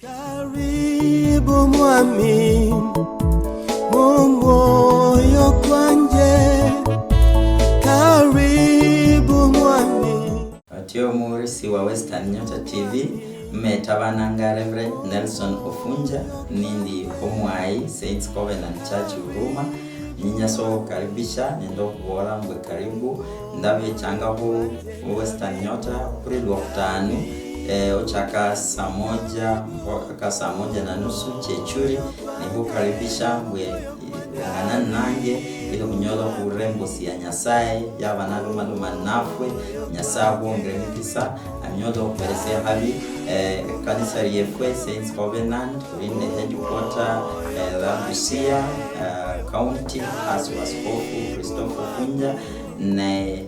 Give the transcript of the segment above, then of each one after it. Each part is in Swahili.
Karibu mwami moyo kwanje, karibu mwami. Atio murisi wa Western Nyota TV mmetabana Reverend Nelson Ofunja nindi omwai Saints Covenant Church Huruma ninyaso karibisha nendo kubora mbwe karibu ndabe changaho Western Nyota kuri Lwakutanu ochaka saa moja na nusu chechuri nibu karibisha mbwe nanange ile kunyola kurembo siya Nyasaye yaba naluma nafwe Nyasaye bongere mikisa anyola kuperesea habi kanisa yefwe Saints Covenant in headquarter la Busia County as was Christopher Funja ne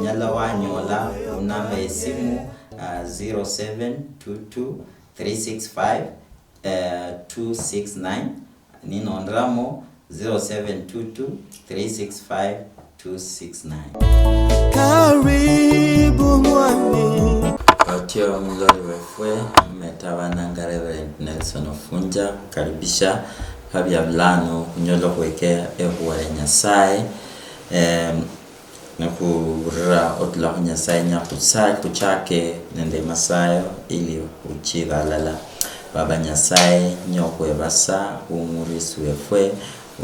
nyala wanyola unamba esimu 0722365269 nino ndramo 0722365269. Karibu mwami. Atio mzori wefwe metabana Reverend Nelson Ofunja karibisha habya blano kunyolo kwekea ehuwa ya Nyasaye na kurra otla Nyasaye nyakusai kuchake nende masayo ili uchiga lala baba Nyasaye nyokwe basa umurisi wefwe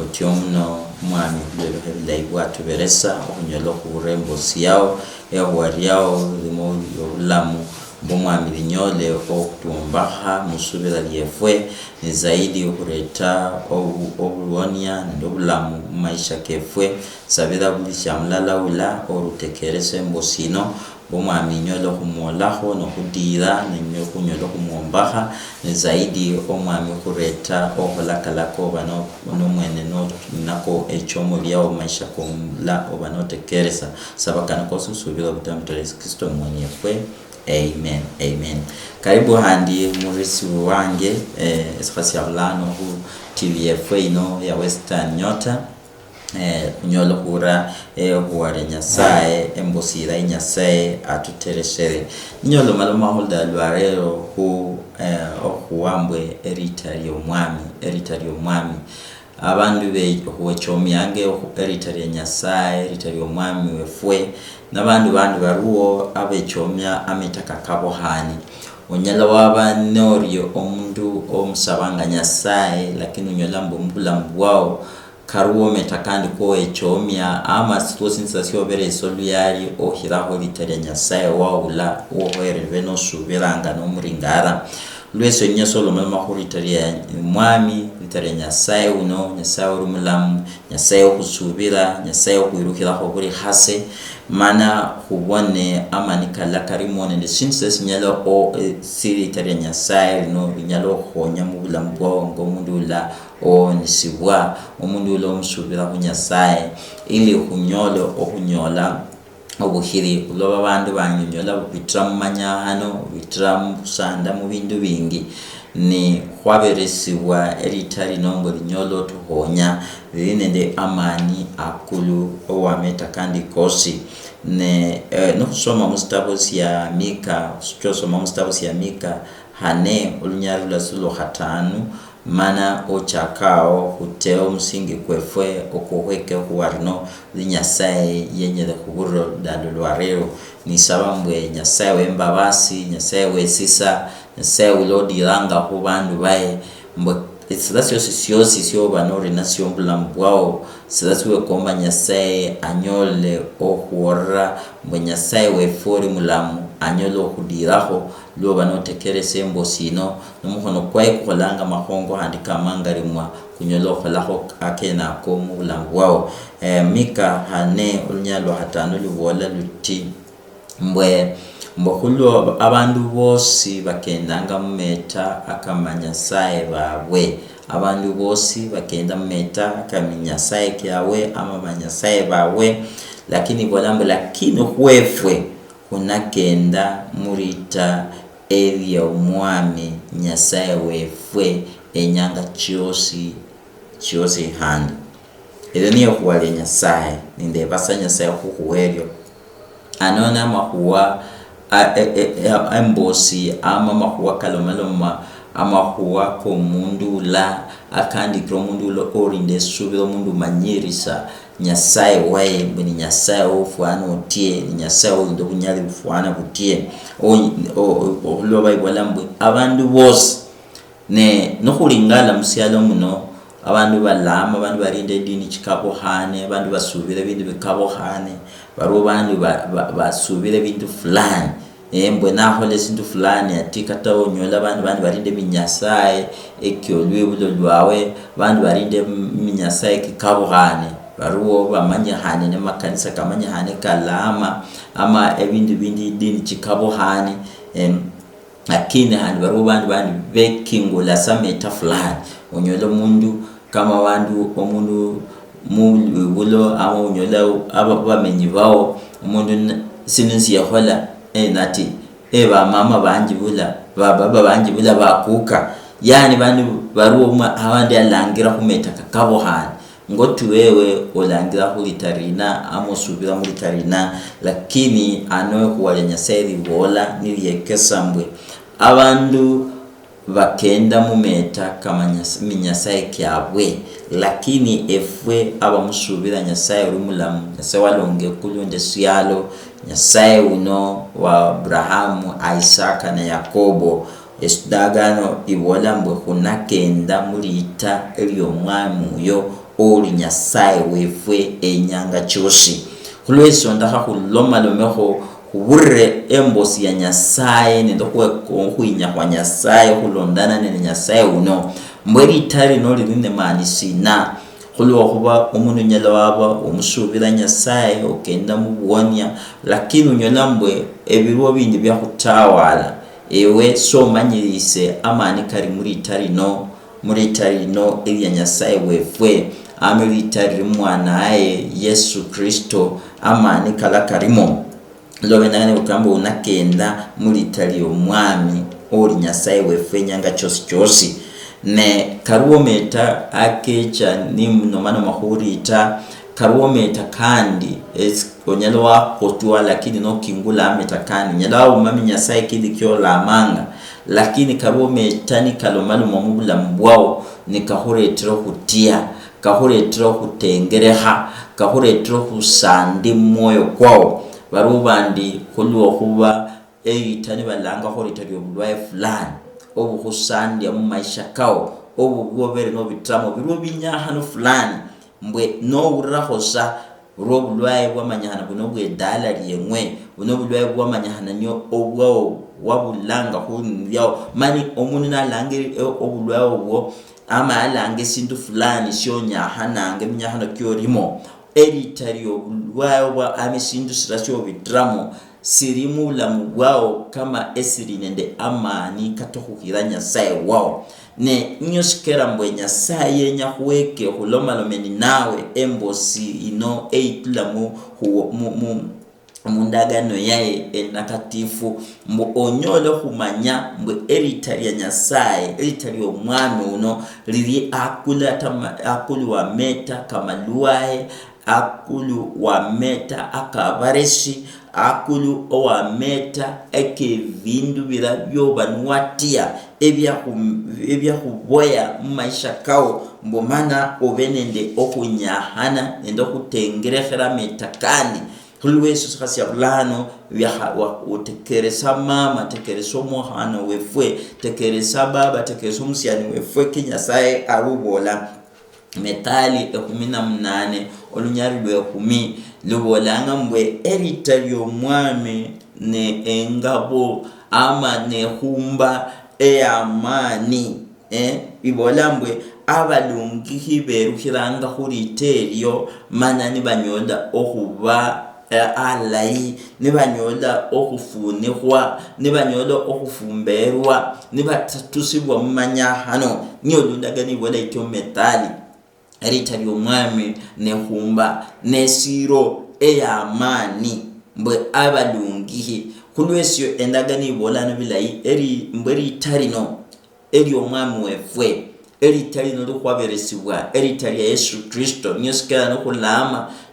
otiomno mwami kulelo hebila ibwatu beresa okunyolo kurembo siyao ehuwari yao limo yolamu mwami linyole okutumbaha musubira lyefwe ni zaidi ukureta obulonia ndobulamu maisha kefwe sabira bulisha mlala ula orutekerese mbosino mwami nyolo kumolaho no kudira ninyo kunyolo kumwombaha ni zaidi omwami ukureta oholakalako bano mwene no nako echomo lyao maisha kumla obanotekeresa sabakana kosusubira butamtole Kristo mwenyefwe. Amen, amen. Karibu handi murisi wange espasi yablano hu TVFA ino ya Western Nyota kunyolo hura huware Nyasaye embosira Nyasaye atutereshere nyolo maloma holda lwarero hu okuwambwe eritari omwami abandu be huwechomyange eritari Nyasaye eritari omwami wefwe nabandu baruo abechomya ametaka kabohani onyala waba norio omundu omusabanga Nyasaye lakini unyolambo mbulambu wao karuo metakandi ko echomya ama sitosensasyo bere soluyari ohiraho litari Nyasaye waula ohereve no subiranga no muringara lweso nyesolo mahuri mwami litari Nyasaye uno Nyasaye urumulamu Nyasaye okusubira Nyasaye okuyirukira ho buri hase mana kubone amanikala karimone de sinses nyalo o siri tari Nyasaye no nyalo honya mu bulambo ngo mundula o nisibwa omundu lo musubira ku Nyasaye ili kunyolo okunyola obuhiri uloba bandu banyola bupitram manyahano bitram sanda mu bindu bingi ni kwaberesibwa eritari nombo linyolo tuhonya linende amani akulu owameta kandi kosi ne no kusoma mustabosi ya Mika soma mustabosi ya Mika hane ulunyarula sulo hatanu mana ochakao huteo msingi kwefwe okuhweke huwarno Nyasaye yenye kuburo dalulwarero ni sabambwe Nyasaye wembabasi Nyasaye wesisa Nyasaye ulodiranga ku bandu bae mbo etsilasyo sisyo banori nasyo mbulambwao silaswe komba Nyasaye anyole okuora mbo Nyasaye wefori mulamu anyolo okudiraho lo banotekerese mbosino numuhono kwaye kolanga mahongo handika mangarimwa kunyolo kholaho akena ko mubulambwao Mika hane ulunyalo hatano libola luti mbokulo abandu bosi bakendanga mumeta akamanya Nyasaye bawe abandu bosi bakenda mumeta akamanya Nyasaye kyawe ama Nyasaye bawe lakini bolambo lakini kwefwe kunakenda murita elia omwami Nyasaye wefwe enyanga chiosi hand edeniyo kuwale Nyasaye ninde basa Nyasaye kuhuweryo anona mahuwa embosi ama mahuwa kalomaloma amahuwa ko mundu la akandikira omundu lo orinde subira omundu manyirisa Nyasaye wae mbini Nyasaye ofwana otie Nyasaye ndo bunyali bufwana butie o lo Bible ambwe abandu bose ne nokulingala musyalo muno abantu balama abantu barinde dini chikabohane abantu basubira bintu bikabohane baro bantu basubira bintu fulani mbwe naho lesintu fulani atika tawo nyola abantu barinde minyasaye ekyolwe bulo lwawe abantu barinde minyasaye kikabohane baro bamanya hane ne makanisa kamanya hane kalama ama ebintu bindi dini chikabohane lakini handi baro bantu bekingula sameta fulani onyola mundu kama wandu omundu bulo ama onyola abamenyi bawo umundu sinunsi yahola nati ba mama banjibula baba banjibula bakuka yani bantu baruwa abandi alangira kumeta kakabohana ngotu wewe olangira kulitarina amosubira mulitarina lakini anoe kuwalenya seri bola niliyekesambwe abandu bakenda mumeta kama Nyasaye kyabwe lakini efwe abamusubira Nyasaye rumulamu Nyasaye walonge kulunde syalo Nyasaye uno wa Abrahamu Isaka na Yakobo esdagano ibola mbwe kunakenda mulita elyo mwamu yo oli Nyasaye wefwe enyanga choshi kulweso ndaka kuloma lomeho kuburre embosi ya Nyasaye nendo kuinya kwa Nyasaye kulondana ne Nyasaye uno mbweri tari no linde manisina kulwa kuba umuntu nyala waba umusubira Nyasaye okenda mubuonya lakini unyolambwe ebiruwa bindi bya kutawala ewe so manyirise amani kari muri tari no ya Nyasaye wefwe amiri tari mwana aye Yesu Kristo amani kala karimo lobe nane ukambo unakenda mulitali omwami oli Nyasaye wefwe nyanga chosi ne karuo meta akecha ni nomano mahurita karuo meta kandi onyalo wako tuwa lakini no kingula meta kandi nyalo umami Nyasaye kidi kyo la manga lakini karuo meta ni kalomalo momubula mbwao ni kahuretro kutia kahuretro kutengereha kahuretro kusandi moyo kwao barubandi kulwa kuba eitani balanga horitari obulwaye fulani obu kusandi mu maisha kao obu gobere no bitramo biro binyahano fulani mbwe no urahosa robulwaye bwamanyahana buno bwe dalari yemwe buno bulwaye bwamanyahana nyo obwo wabulanga hunyo mani omuntu nalange obulwaye obwo ama alange sintu fulani syonya hanange minyahano kyorimo eritario bulwaye amisindu sirasyo bitramo sirimu la mugwao kama esiri nende amani katohukira Nyasaye wao ne nyoshikera mbwe Nyasaye nyahuweke huloma lomeni nawe embosi ino eitulamu mundagano yae enakatifu mbu onyole humanya mbwe eritari ya Nyasaye eritari omwami uno lili akulu wa meta kama luwae akulu wa meta akabareshi akulu wa meta eke vindu bila byoba nuatia ebya kuboya maisha kao mbomana obenende okunyahana nendo kutengerehera metakani hulwesu sikasi ya bulano utekeresa mama tekeresa omuhana wefwe tekeresa baba tekeresa omusyani wefwe Nyasaye arubola metali 18 olunyari lwe 10 lubolanga mbwe eritali omwami ne engabo ama ne humba eyamani ibolambwe abalungihi beruhiranga huriterio manani banyoda okuba alai nibanyoda okufunihwa nibanyoda okufumberwa nibatusibwa mumanya hano nyolundaga nibola ityo metali eritali omwami ne humba ne siro eyamani mbwe abalungihi kulwesyo endaga nibola nabilai eri mbweri tarino eri omwami wefwe eritali no lukwaberesibwa eritali ya Yesu Kristo nyosikala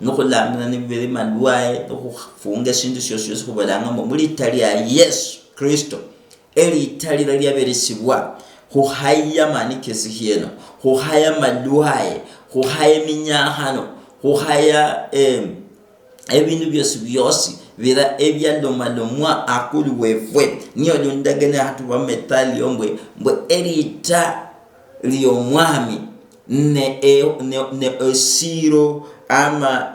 no kulama nibere malwaye no kufunga sindu syose kubalanga mu litali ya Yesu Kristo eritali lyaberesibwa haya mani kesihieno haya maluaye haya minyahano haya ebintu byose vira ebyalomalomwa akulu wefwe niyo lundagane hatu wa metali yombwe erita liyo mwami ne esiro ama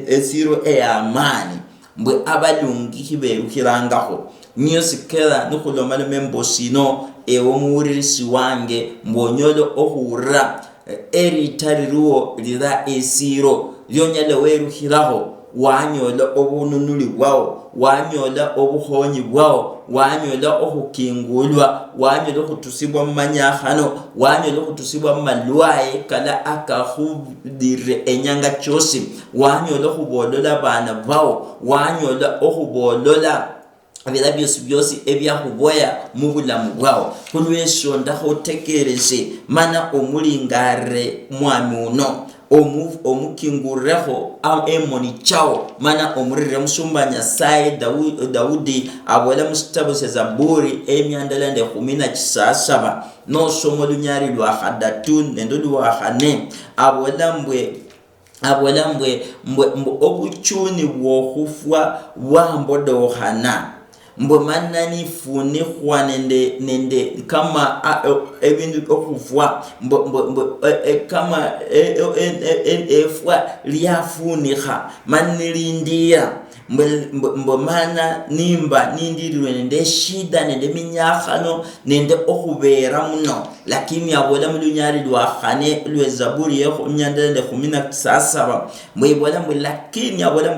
esiro amani mbwe abalungi hiberuhirangaho niyo sikera nukulomalo membosino womurisi wange mbonyolo ohura eritariruo lira esiro lyonyale weruhiraho wanyola obununuli bwao wanyola obuhonyi bwao wanyola ohukingulwa wanyola okutusibwa mumanyahano wanyola okutusibwa mumalwaye kala akahudire enyanga chosi wanyola ohubolola bana bao wanyola ohubolola abira byose ebyahuboya mu bulamu bwao kulweshondaho otekereze mana omulingare mwami uno omukingurreho emoni chao mana omurire musumba Nyasaye Daudi abola mustabo se Zaburi emyandala nde 17 no somo lunyari lwa hadatun nendo lwa hane abola mbwe obuchuni bwohufwa wambodohana mbo manani funi kwa nende kama ebindu okufwa kama efwa liafuniha manilindia mbo mana nimba nindirirwe nende shida nende minyahano nende okubera muno lakini abola mulunyari lwa khane lwe Zaburi yeho myandala nde 17 mbo ibola mbo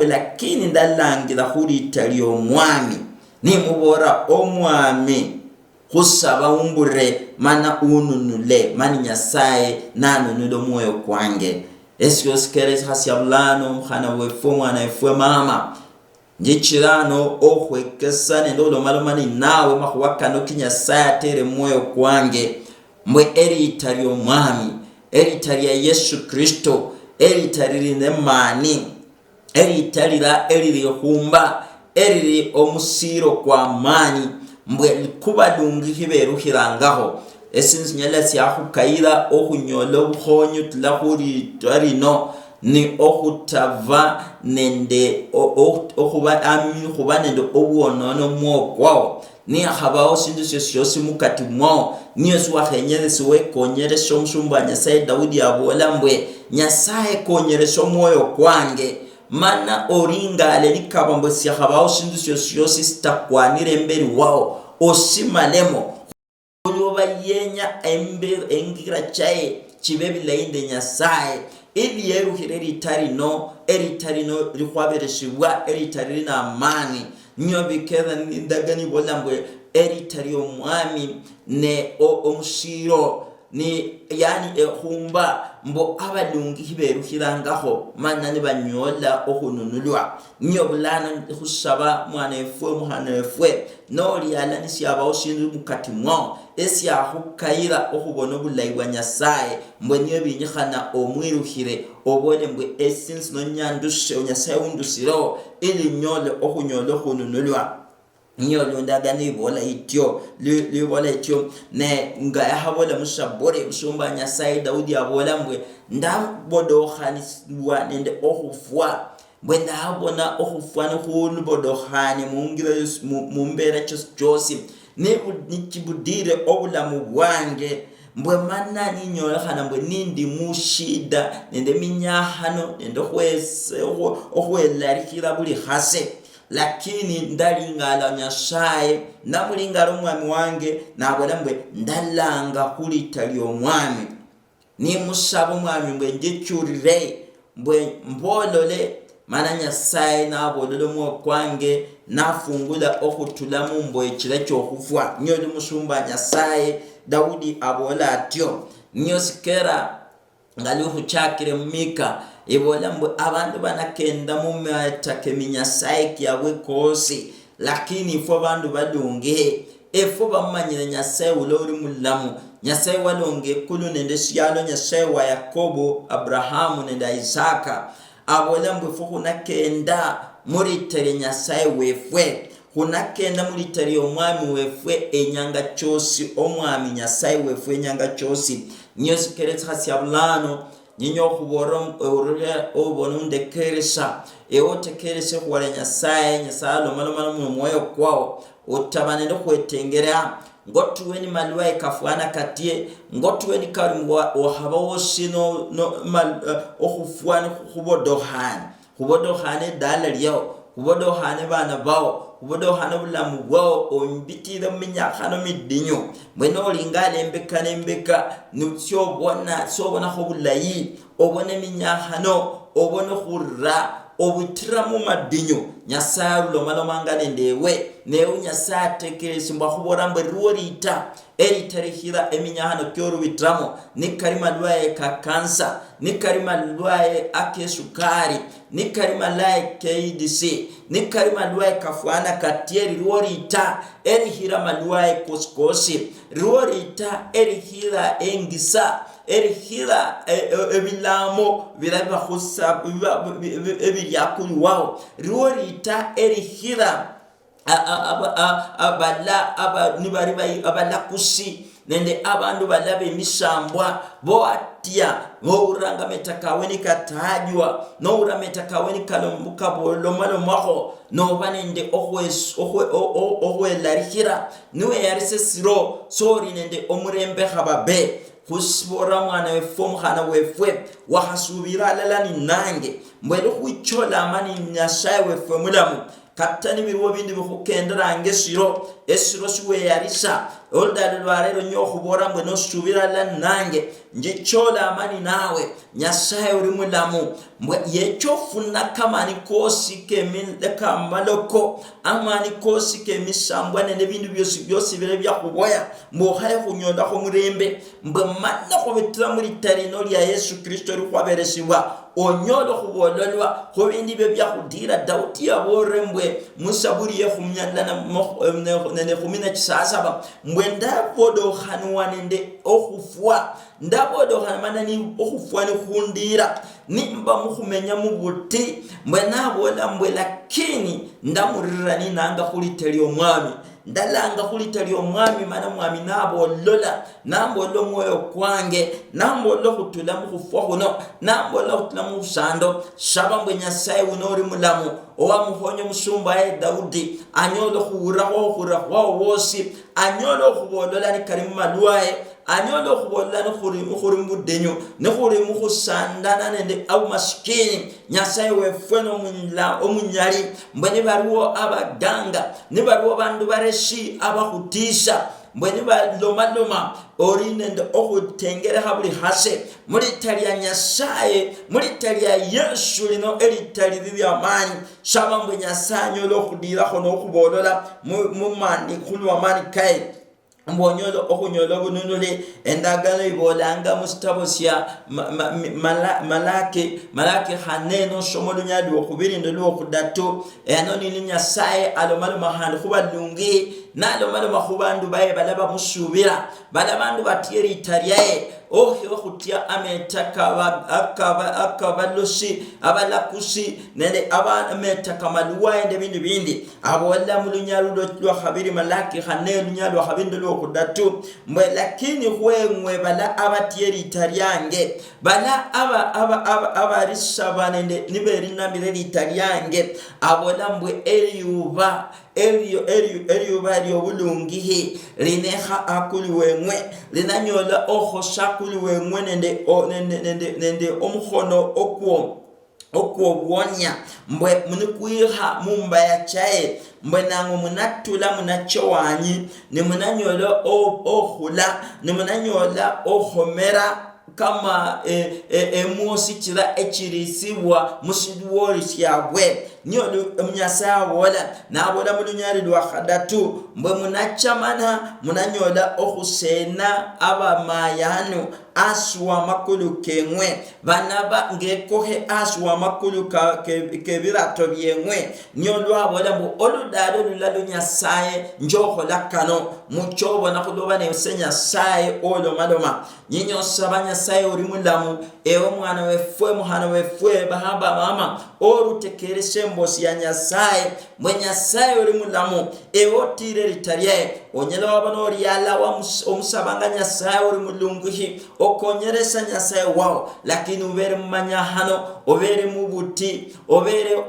lakini ndalangira huri taliyo mwami ni mubora omwami husaba umbure mana ununule mani Nyasaye nanunulo moyo kwange esyo sikeres hasyabulano mkhana wefwe mwana wefwe mama njichirano ohwekesane ndolo malomani nawe mahuwakano kinyasaye atere moyo kwange mwe eritari omwami eritari ya Yesu Kristo eritari linemani eritarira eririhumba eriri omusiro kwa mani mbwe kubadungi hiberuhirangaho esinzi nyala syahukaira ohunyola obuhonyo tulahuri twarino ni ohutava nende huba nende obuonono mwokwao ni habaho sindu syosi mukati mwao niyo siwahenyeresi wekonyeresa omusumba Nyasaye Daudi abola mbwe Nyasaye konyeresa omwoyo kwange mana oringale likabambo siyahabaho sindu syosi sitakwanire mberi wao osimalemo ulioba yenya engira chaye chibebilainde Nyasaye ili yeruhire eritarino lihwabereshibwa eritari na amani niyo bikera ndagani bolambwe eritari omwami ne omusiro ni yani ehumba mbo abadungi hiberuhirangaho mana ni banyola ohununulwa niyo bulana husaba mwana efwe muhana efwe noli ala nisyaba osindu mukati mwao esyahukaira ohubona bulayi bwa Nyasaye mbwe niyo binyihana omwiruhire obole mbwe esinsi no nyandushe Nyasaye undusiro ili nyole ohunyola ohununulwa niyo lundaga nibola ityo libola ityo ne ngaya habola musabore musumba Nyasaye Daudi abola mbwe ndabodohani bwa nende ohufwa mbwe ndabona ohufwa no bodohani mungira mumbera chosi nikibudire obulamu bwange mbwe mana ninyola hana mbwe nindi mushida nende minyahano nende ohwelarikira buli hase lakini ndalingala Nyasaye namulingala omwami wange nabola mbwe ndalanga hulitali omwami ni musaba omwami mbwe njichurire mbwe mbolole mana Nyasaye nabolole omwoyo kwange nafungula ohutulamu mbwe ekira kyohufwa niyo musumba Nyasaye Daudi abola atyo niyo sikera ngalihu chakire Mika ibola mbwe abantu banakenda mumatake Nyasaye kyabwe kosi lakini ifo abantu badunge efo bamanyire Nyasaye ulori mulamu Nyasaye walonge kulu nende syalo Nyasaye wa Yakobo Abrahamu nende Isaka abola mbwe fo hunakenda muritere Nyasaye wefwe kunakenda mulitali omwami wefwe enyanga kyosi omwami nyasaye wefwe enyanga kyosi niyo sikereza hasyabulano ninyo khubora obona undekeresa ewotekerese khwala nyasaye lomalomalo mu moyo kwawo otabane ndo kwetengera ngotuweni malwa ekafwana katie ngotuweni kali ohaba wosino okhufwana khubodohane dala lyo khubodohane bana bawo khubodohane bulamu bwawo ombitire minyakhano midinyo mwene olingale embeka sobona khobulayi obone minyakhano obone khurra obutira mu madinyo nyasaye lomalomanga nendewe newe nyasaye tekeresi mba khubora mbe ruorita eritarihira eminyahano kyoru bitramo nikarima lwaye ka kansa nikarima lwaye ake sukari nikarima lwaye KDC nikarima lwaye kafwana katieri ruorita erihira malwaye koskosi ruorita erihira engisa erihira ebilamo biraba khusa ebiryakuli wao ruorita erihira abalakusi nende abandu balabe emisambwa boatya nourametakawe nikatajwa nourametakawe nikalomukabolomalomwaho noba nende ohwelarihira niwe yarise siro sori nende omurembe hababe khusibora mwana wefwe omukhana wefwe wahasubira alalani nange mbwele khuichola amani nyasaye wefwe mulamu katani birwo bindi bikhukendera ngesiro esiro siwe yarisa oldalo lwarero nyo khubora mbwe no subira la nange ngichola amani nawe nyasaye uri mulamu mbwe yecho funa kamani kosi kemileka maloko amani kosi kemisambwa nende bindu byosi bire bya kuboya mbohaye kunyoda ko murembe mbwe manna ko bitira muri tarino lya Yesu Kristo ri kwaberesibwa onyolo khubololwa ko bindi bya kudira Daudi yaborembwe musaburi ye khumyandana nene khumina kisasaba mbwenda bodo khanwa nende okhufwa ndabodo khanamana ni okhufwa ni khundira nimba mukhumenya mubuti mbwena bola mbwe lakini ndamurira ni nanga khuliteli omwami ndalanga khulitali omwami mana mwami nabo lola nambollo moyo kwange nambollo khutula mukhufwa khuno nambollo khutula musando shabambwe nyasaye unori mulamu owa muhonyo musumba e Daudi anyolo khuraho wosi anyolo khubolola ni karimu malwaye anyolo khubolola ni khurimu denyo ne khurimu khusandana nende au maskini nyasaye wefweno munla omunyali mbene baruo abaganga ne baruo bandu bareshi abakutisha mbene baloma orinende okutengere habuli hase muri talia nyasaye muri talia Yesu lino eritali byamani shaba mbwe nyasanyo lo khudira khono khubolola mumani khulwa mani kai mbonyolo okunyolo bununule endagano ibolanga mustabosya malaki haneno somolunyadi okubiri ndolo okudatu eno nini nyasaye alomalo mahandi kubalungi nalomalo mahubandu baye balaba musubira balabandu batieri italiae ohi okutia ametaka akabalosi abalakusi nende ametaka maluwa ende bindi abola mulunyalu lwa khabiri malaki haneno nyalo khabindi lo kudatu mwe lakini hwemwe bala abatieri italiange bala abarisaba nende niberi nambire italiange abola mbwe eliyuba bulungihi lineha akuli wemwe linanyola oho shakuli wemwe nende omukhono okwo bwonya mbwe munikwiha mumba ya chae mbwe nangu munatula munachowanyi ni munanyola ohula ni munanyola ohomera kama emosi chira echirisibwa musiduwori syabwe nyolo mnyasa wola na bola mulunyari lwa khadatu mbwe munachamana munanyola okhusena aba mayano aswa makulu kemwe banaba ngekohe aswa makulu kebirato byemwe nyolo abola mbu oludalo lulalo nyasaye njoho lakano muchobo nakuloba ne senya saye olo maloma nyinyo sabanya saye uri mulamu ewo mwana wefwe muhana wefwe bahaba mama orutekerese embosi ya Nyasaye mwe Nyasaye oli mulamu ewotire litalye onyela wabano liyala wa omusabanga Nyasaye oli mulunguhi okonyeresa Nyasaye wao lakini ubere mumanya hano obere mubuti obere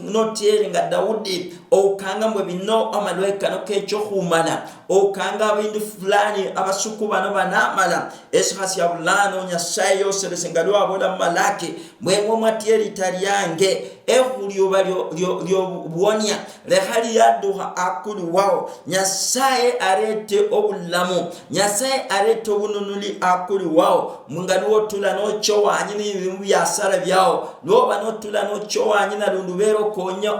noti nga Daudi okanga mbwe bino amalwekano kecho humana okanga bindu fulani abasuku bano banamala esihasi ya bulano Nyasaye yose lesengalwa abola malaki mwemwe mwatiye litalyange ehulio lyo buonia lehali yaduha akulu wao Nyasaye arete obulamu Nyasaye arete obununuli akulu wao mungaluo tula no chowa anyini ibintu byasara byao loba no tula no chowa anyina lundubero konya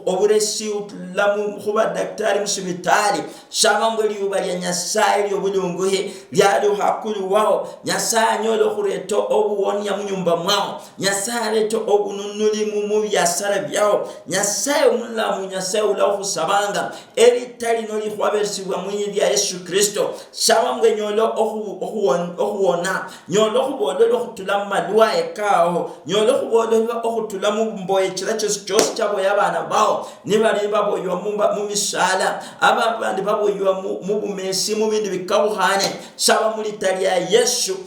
oburesi utulamu kuba daktari musibitali shabambwe liuba ya Nyasaye lyo bulunguhe lyaduha akulu wao Nyasaye nyolo kureto obuonia munyumba mwao Nyasaye arete obununuli mu byasara byao Nyasaye umulamu Nyasaye ulaho sabanga eritali no lihwabersibwa mwinyi lya Yesu Kristo shabambwe nyolo ohuona nyolo kubodolo kutula madwa ekao nyolo kubodolo okutula mu mboye kiracho cyose cyabo yabana bao nibari baboywa mu misala abandi baboywa mu bumesi mu bindi bikabuhane shaba muri tali ya Yesu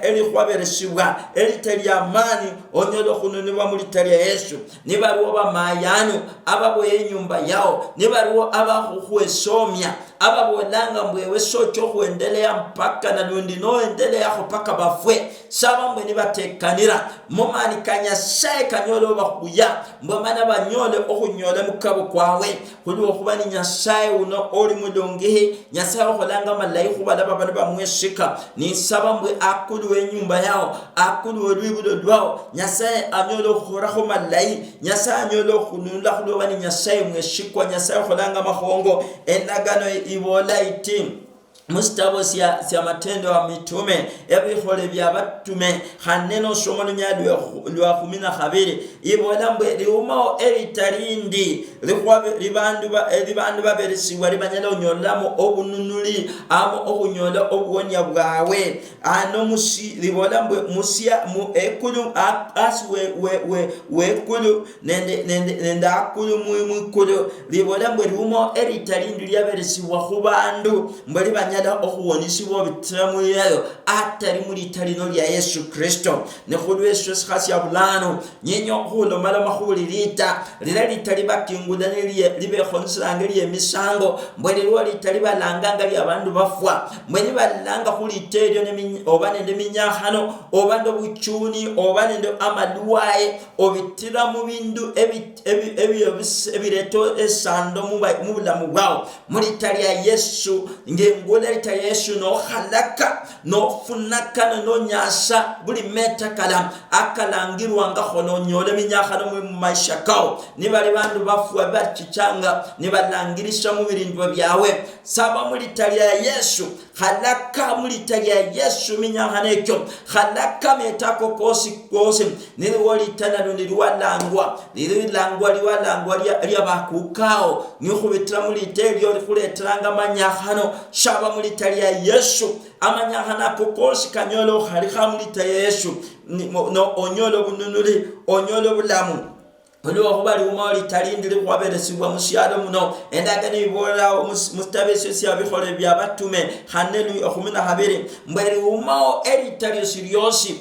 elihwabersibwa elitali ya amani onyolo kununiwa muri tali ya Yesu nibaruwa bamayanu ababoye nyumba yao nibaruwa abahuhwesomya ababolanga mbwewe socho kuendelea mpaka na lundi no endelea kupaka bafwe saba mbwe nibatekanira momani Nyasaye kanyolo bakuya mbamana banyole okunyole mukabo kwawe kuli okubani Nyasaye uno oli mulungihe Nyasaye okolanga malayi kubala babana bamweshika ni saba mbwe akulu wenyumba yao akulu olwibudo lwao Nyasaye anyolo khoraho malayi Nyasaye anyolo kunula kulobani Nyasaye mweshikwa Nyasaye okolanga mahongo endagano ibola iti mustabo siya matendo wa mitume ebihole bya batume haneno somo nyadu lwa 12 ibola mbwe liumao eritarindi libandu baberesiwa libanyala onyolamo obununuli amo obunyola obuonya bwawe ano musi libola mbwe musia mu ekulu aswe we ekulu nende akulu mu kulu libola mbwe liumao eritarindi lyaberesiwa kubandu mbwe libanyala okuwonisibwa bitiramu yayo atari muri tarino lya Yesu Kristo ne khulwe Yesu khasi ya bulano nyenyo khulo mala mahuli lita lila litali bakingudane libe khonsange liye misango mbwele lo litali balanganga lya bandu bafwa mbwele balanga khuliterio ne obane nde minyahano obando buchuni obane nde amaduwaye obitira mu bindu ebireto esando mu bulamu bwao muri tali ya Yesu ngengole Yesu no halaka no funaka no nyasha buli meta kala akalangirwa ngahono nyole minyakano mu maisha kao nibali bandu bafwa bachichanga nibalangirisha mu birindwa byawe saba muri tali ya Yesu halaka muri tali ya Yesu minyahanekyo halaka metako kosi nili wali tana liwalangwa liya bakukao nikubitira muri telio likuletranga manyahano shaba muri tali ya Yesu amanyahana kokosi kanyolo haliha muri tali ya Yesu no onyolo bununuli onyolo bulamu Olo hubali umali talindiri kwaberesibwa musiyado muno endagani ibola mustabeso siya bihole bya batume hanelu okumina habere mbere umao eritalio siriosi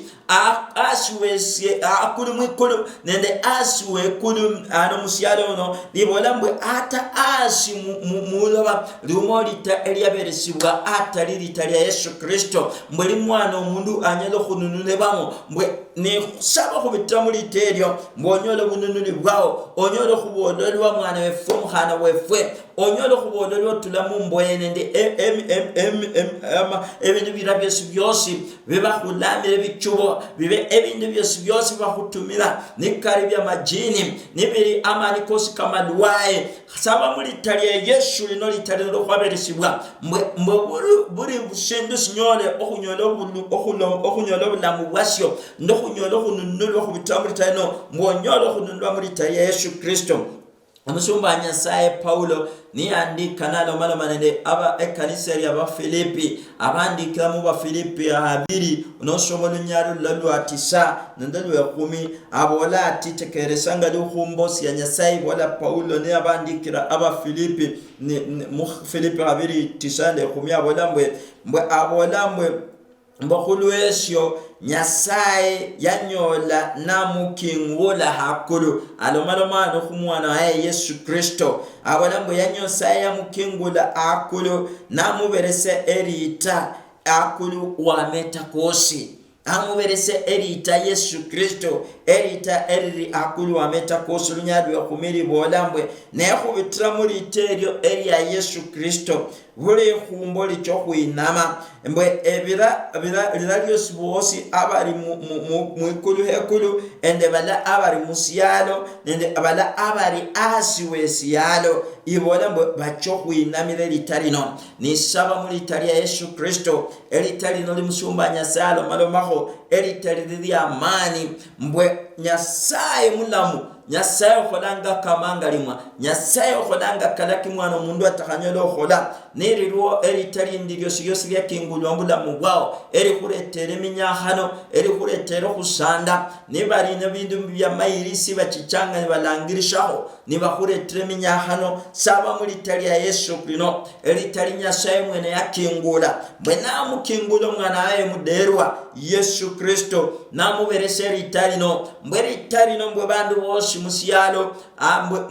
aswese akulu mwikulu nende aswe kulu ano musiyado no libola mbwe ata asi muloba lumoli ta eliaberesibwa ata lilitali ya Yesu Kristo mbwe mwana omundu anyelo khununule bamo mbwe ne saba kubitira muri teryo mbonyolo bununuli bwao onyolo kubodolwa mwana wefwe muhana wefwe onyolo kubodolwa tulamu mboye nende ebintu birabyesu byose biba kulamire bicubo bibe ebintu byose byose bakutumira nikaribya majini nibiri amani kosi kamadwaye saba muri tali ya Yesu lino litali no kwaberesibwa mbwe buri bushendo sinyole okunyolo bulamu bwasyo ndo kunyolo kununulwa kubitira muri tali no mbonyolo kununulwa muri tali ya Yesu Kristo omusumba Nyasaye Paulo niyandika naloma nende aba ekanisa lya Bafilipi abandikira mu Bafilipi 2 nosoma olunyalo lwatisa nende lwekumi abola ati tekeresanga luhumbosi ya Nyasaye wala Paulo ne abandikira Abafilipi mu Filipi 2:9-10 abola mbwe mbakulwesyo Nyasaye yanyola namukingula hakulu alomaloma nokumwana wa Yesu Kristo abolambo yanyosaye yamukingula akulu namuberese erita akulu wa metakosi amuberese erita Yesu Kristo erita eriri akulu wa metakosi lunyadwe kumiri bolambwe nekubitira muri iteryo eri ya Yesu Kristo buri humbo licho kuinama mbwe ebira lyose bosi abari mu ikulu hekulu ende bala abari musiyalo nende bala abari asiwesiyalo ibola mbwe bacho kuinamira litarino ni saba muri italia Yesu Kristo elitarino limusumba Nyasaye malomaho elitari amani mbwe Nyasaye mulamu Nyasaye kholanga kamanga limwa Nyasaye kholanga kalaki mwana mundu atakanyolo khola neriruo eritari ndiryo siyosi bya kingulwa mbulamu bwao eri kuretere minyahano eri kuretere kusanda nibari n'ibindu bya mayirisi bacicanga nibalangirishaho nibakuretere minyahano saba muri tari ya Yesu Kristo eritari Nyasaye mwene yakingula bwena mukingula mwana aye muderwa Yesu Kristo namuberese eritari no mbweritari no mbwe bandu bose musiyalo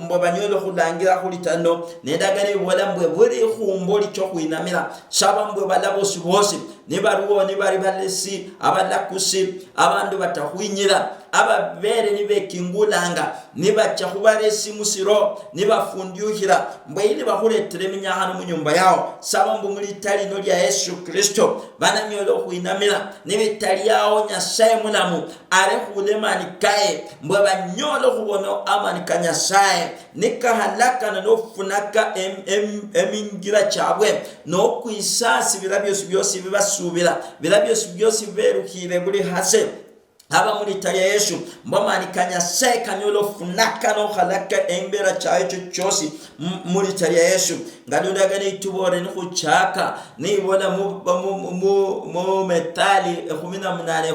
mbwe banyolo kulangira kulitano nedagane bola mbwe buri humbo licho kuinamira saba mbwe balabose bose nibaruo nibari balesi abalakusi abandu batahwinyira ababere nibekingulanga nibacha kubaresi musiro nibafundyuhira mbwe ili bakuretere minyahano mu nyumba yao saba mbwe muri tali no lya Yesu Kristo bananyolo kuinamira nibitali yao Nyasaye mulamu are kulemani kae mbwe banyolo kubono amani Nyasaye nikahalaka no funaka emingira chabwe no kuisasi birabyo byose birabyo byose berukire buri hase haba muri Italia Yesu mbamani Nyasaye kanyolo funaka no halaka embera chayo chochosi muri Italia Yesu ngadunda gane itubore nikuchaka nibona mu metali 18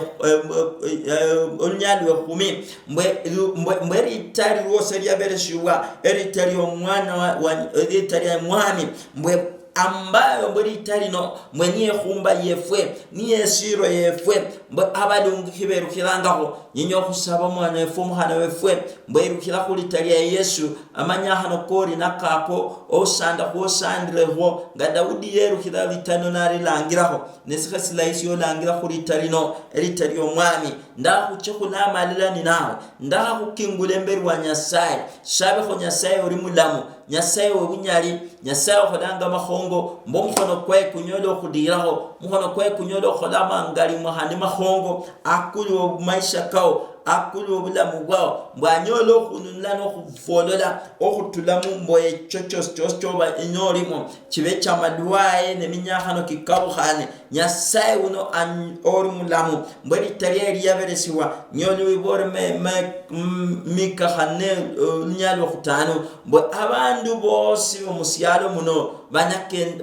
onyali 10 mbwe Italia wose lyabereshiwa Italia omwana wa Italia mwami mbwe ambayo mbwe Italia mwenye humba yefwe niye siro yefwe mbwe abadungu kiberukirangaho nyinyo kusaba mwana yefwe muhana wefwe mbwe irukira kuri Italia Yesu amanya hano kori nakako osanda kuosandreho nga Daudi yerukira litano nari langiraho nesikasi laisi yo langira kuri Italia omwami ndakuche kunamalira ni nawe ndakukingule mbere wa Nyasaye shabe ko Nyasaye uri mulamu Nyasaye webunyali Nyasaye khodanga mahongo mbomkono kwe kunyolo kudiraho mukono kwe kunyolo khodama ngali muhandi mahongo akulu maisha kao akulu bulamu bwao mbwanyolo kunulano kufolola okutulamu mboye chochoba inyolimo kibe chamadwaye neminyahano kikabuhane Nyasaye uno ori mulamu mbweli tarieri yaberesiwa nyolo wibore mikahane nyalo kutano mbwe abandu bose omusiyalo muno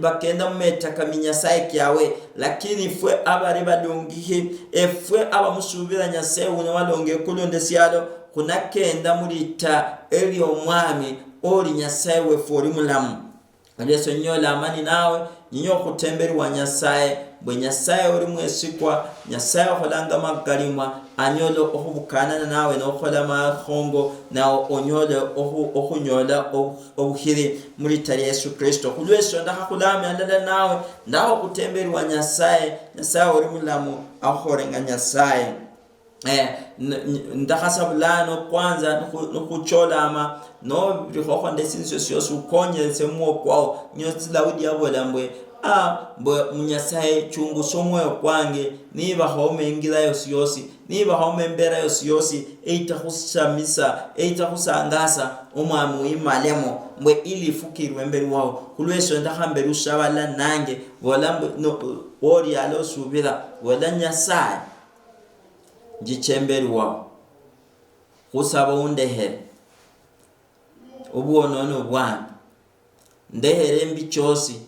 bakenda mumetaka Nyasaye kyawe lakini fwe abari badongihe efwe abamusubira Nyasaye uno walonge kulonde siyalo kunakenda mulita eli omwami ori Nyasaye we fori mulamu Yesu nyola amani nawe nyinyo kutemberi wa Nyasaye bwe Nyasaye uri mwesikwa Nyasaye holanga magalimwa anyolo ohubukana nawe no khola mahongo na onyolo ohunyola obuhiri muri Italia Yesu Kristo kulweso ndahakulame andala nawe ndaho kutemberi wa Nyasaye uri mulamu ahorenga Nyasaye ndakasabulano kwanza nukuchola ama no bihoko ndesinso syosu konye semwo kwao nyosi Daudi yabola mbwe mbwe Nyasaye chungu somwe kwange niba home ingira yosiyosi niba home mbera yosiyosi eitahusamisa eitakusangasa omwami imalemo mbwe ili fukirwe mbere wao kulweso ndahambere ushabala nange bola no ori alo subira bola Nyasaye jichemberi wao kusaba undehe obuonono bwange ndehere mbi chosi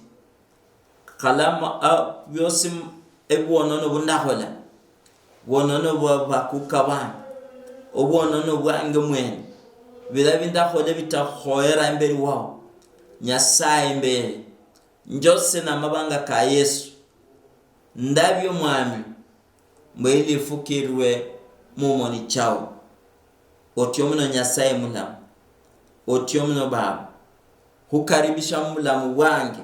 kalama byosi ebuonono bundahola buonono bakuka bwange obuonono bwange mwene birabi ndahola bitahoera imberi wao Nyasaye imbere njose na mabanga ka Yesu ndabyo mwami mwili fukirwe mumoni chao otyo muno Nyasaye mulamu otyo muno Baba hukaribisha mulamu wange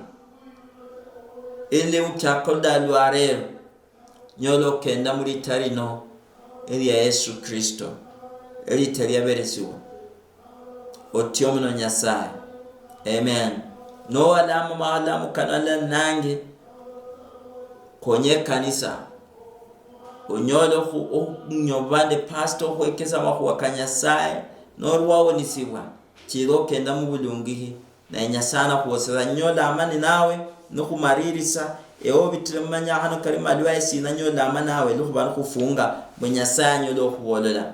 ele uchakoda lwarero nyolo kenda muri tarino eli ya Yesu Kristo eli taria beresiwa otyo muno Nyasaye amen no alamu maalamu kanala nange konye kanisa onyolo nyobande pastor kwekeza mahuwa kanyasaye norwawo nisiwa chiro kenda mu bulungihi na nyasana kuosera nyola amani nawe no kumaririsa ewo bitire manya hano kali maliwa isina nyola amani nawe lukuba kufunga mwenyasaye nyolo kuwolola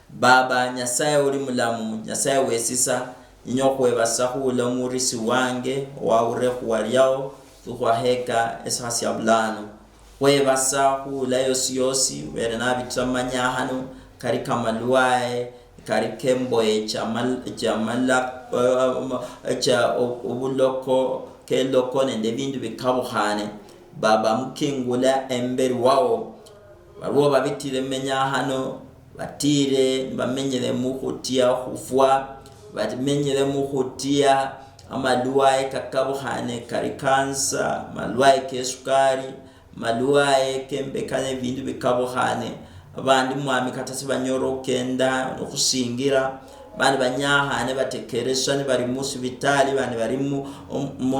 Baba Nyasaye uri mulamu Nyasaye wesisa nyokwe basahula murisi wange wa urehu waliao tukwa heka esasi ablano we basahula yosi were nabitamanya hano kari kamaluae kari kembo chamala cha obuloko keloko nende bindu bikabuhane Baba mkingula emberi wao baruwa babitire menya hano batire bamenyere mukutia kufwa bamenyere mukutia amaluae kakabuhane kari kansa maluae kesukari maluae kembekane bindu bikabuhane abandi mwami katasi banyoro kenda nokusingira bandi banyahane batekeresha ni bari musu bitali bandi bari mu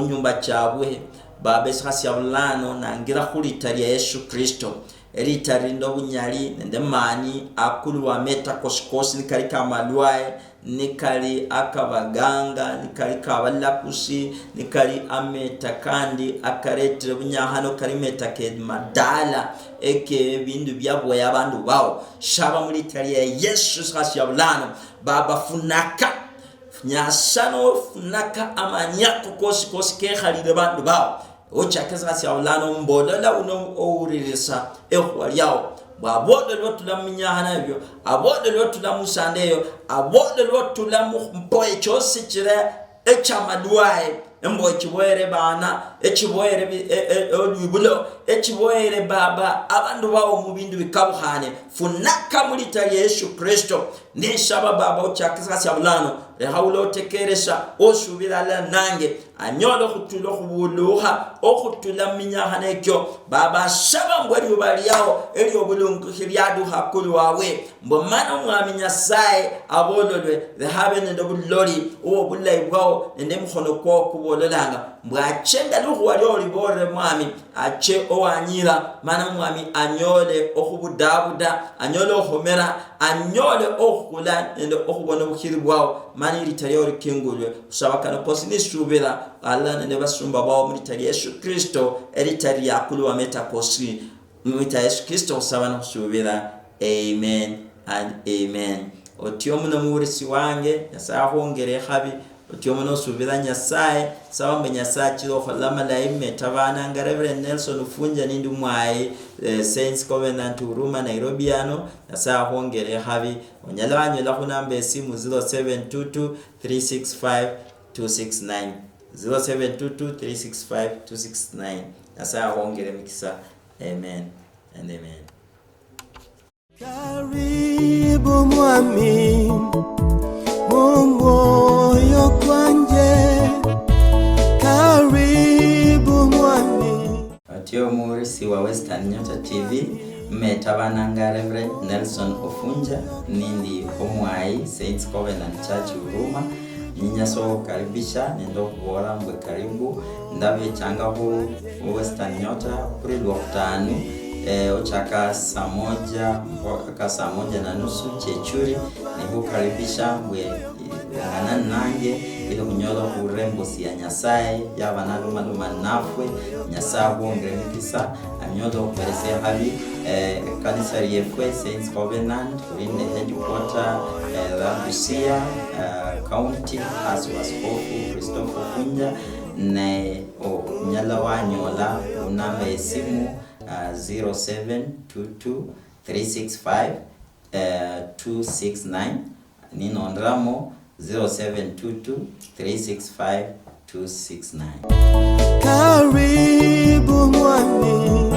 nyumba cyabwe Baba esasi abulano nangira kuri tari ya Yesu Kristo eritari ndo bunyali nende mani akulu wa meta koskosi nikari kamaluae nikari akabaganga nikari kabalakusi nikari ameta kandi akaretire bunyahano kari meta ke madala eke bindu byabo yabandu bawo shaba muri tari ya Yesu sasi yabulano Baba funaka nyasano funaka amanyako koskosi ke khalide bandu bawo ochakeza si awlano mbodola uno ouririsa ehwa yao babodo lotula minyahana byo abodo lotula musandeyo abodo lotula mpoye chose chire echamaduae embo chiboere bana echiboere olubulo echiboere Baba abandu bawo mu bindu bikabuhane funaka muri tari Yesu Kristo neshaba Baba ochakeza si awlano rehaulo tekeresha osubira la nange anyolo kutulo kubuluha okutula minyahana ekyo Baba shaba ngwali ubali yao eli obulungu hiryadu hakulu wawe mbomana mwami Nyasaye abololwe habe nende bulori obulai bwao nende mkhono kwa kubololanga mbwachenga luhu wali olibore mwami ache owanyira mana mwami anyole okubudabuda anyole ohomera anyole okula nende okubona bukhiri bwao mani litaliyo likingulwe usabakana kosi nisubira Allah nende basumba bawo muri tari Yesu Kristo eritari yakulu wa meta kosi muri tari Yesu Kristo usabana kusubira amen and amen otyo muno murisi wange Nyasaye ahongere habi otyo muno subira Nyasaye sawa Nyasaye chiro kholama la imeta bana Reverend Nelson Ufunja nindu mwaye Saints Covenant Huruma Nairobi ano Nyasaye ahongere habi onyalawanyo la kunamba esimu 0722 365 269 0722365269 Nyasaye ahongere mikisa amen and amen. Karibu mwami moyo kwanje karibu mwami atyo murisi wa Western Nyota TV metabananga Reverend Nelson Ufunja nindi omwai Saints Covenant Church Huruma ninyaso karibisha nendo kubora mbwe karibu ndabye changa ho Western Nyota kuri Lwakutanu ochaka saa moja mpaka saa moja na nusu chechuri nibu karibisha mbwe ngana nange ili kunyola kurembo si ya Nyasaye yaba naluma nafwe Nyasaye wongere mikisa anyola kuperesea habi kanisa lyefwe Saints Covenant in the headquarter la Busia county as Askofu Christopher Funja ne nyala wanyola unamba esimu 0722365269 ninondramo 0722365269. Karibu mwami.